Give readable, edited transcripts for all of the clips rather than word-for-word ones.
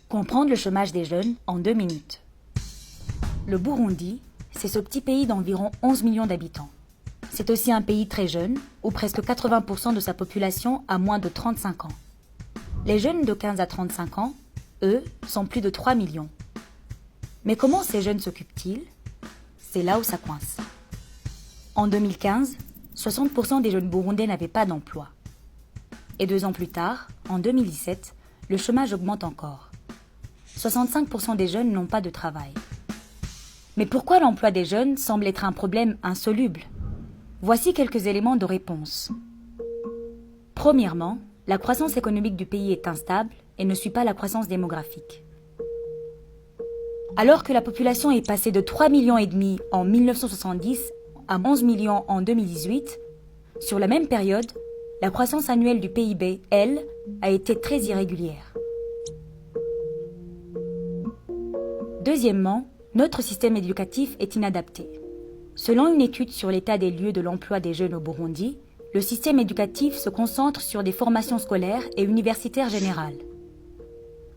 Comprendre le chômage des jeunes en 2 minutes. Le Burundi, c'est ce petit pays d'environ 11 millions d'habitants. C'est aussi un pays très jeune, où presque 80% de sa population a moins de 35 ans. Les jeunes de 15 à 35 ans, eux, sont plus de 3 millions. Mais comment ces jeunes s'occupent-ils? C'est là où ça coince. En 2015, 60% des jeunes burundais n'avaient pas d'emploi. Et 2 ans plus tard, en 2017, le chômage augmente encore. 65% des jeunes n'ont pas de travail. Mais pourquoi l'emploi des jeunes semble être un problème insoluble? Voici quelques éléments de réponse. Premièrement, la croissance économique du pays est instable et ne suit pas la croissance démographique. Alors que la population est passée de 3,5 millions en 1970 à 11 millions en 2018, sur la même période, la croissance annuelle du PIB, elle, a été très irrégulière. Deuxièmement, notre système éducatif est inadapté. Selon une étude sur l'état des lieux de l'emploi des jeunes au Burundi, le système éducatif se concentre sur des formations scolaires et universitaires générales.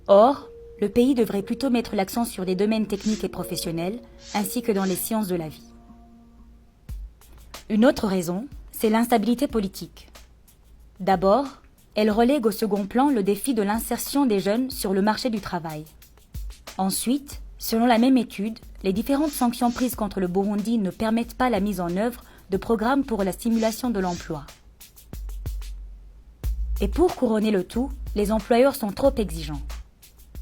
Or, le pays devrait plutôt mettre l'accent sur des domaines techniques et professionnels, ainsi que dans les sciences de la vie. Une autre raison, c'est l'instabilité politique. D'abord, elle relègue au second plan le défi de l'insertion des jeunes sur le marché du travail. Ensuite, selon la même étude, les différentes sanctions prises contre le Burundi ne permettent pas la mise en œuvre de programmes pour la stimulation de l'emploi. Et pour couronner le tout, les employeurs sont trop exigeants.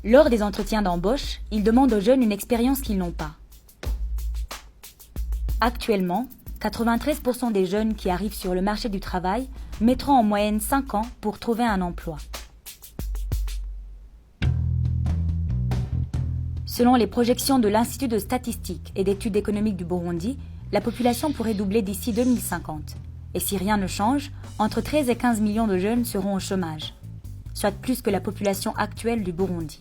Lors des entretiens d'embauche, ils demandent aux jeunes une expérience qu'ils n'ont pas. Actuellement, 93% des jeunes qui arrivent sur le marché du travail mettront en moyenne 5 ans pour trouver un emploi. Selon les projections de l'Institut de statistique et d'études économiques du Burundi, la population pourrait doubler d'ici 2050. Et si rien ne change, entre 13 et 15 millions de jeunes seront au chômage, soit plus que la population actuelle du Burundi.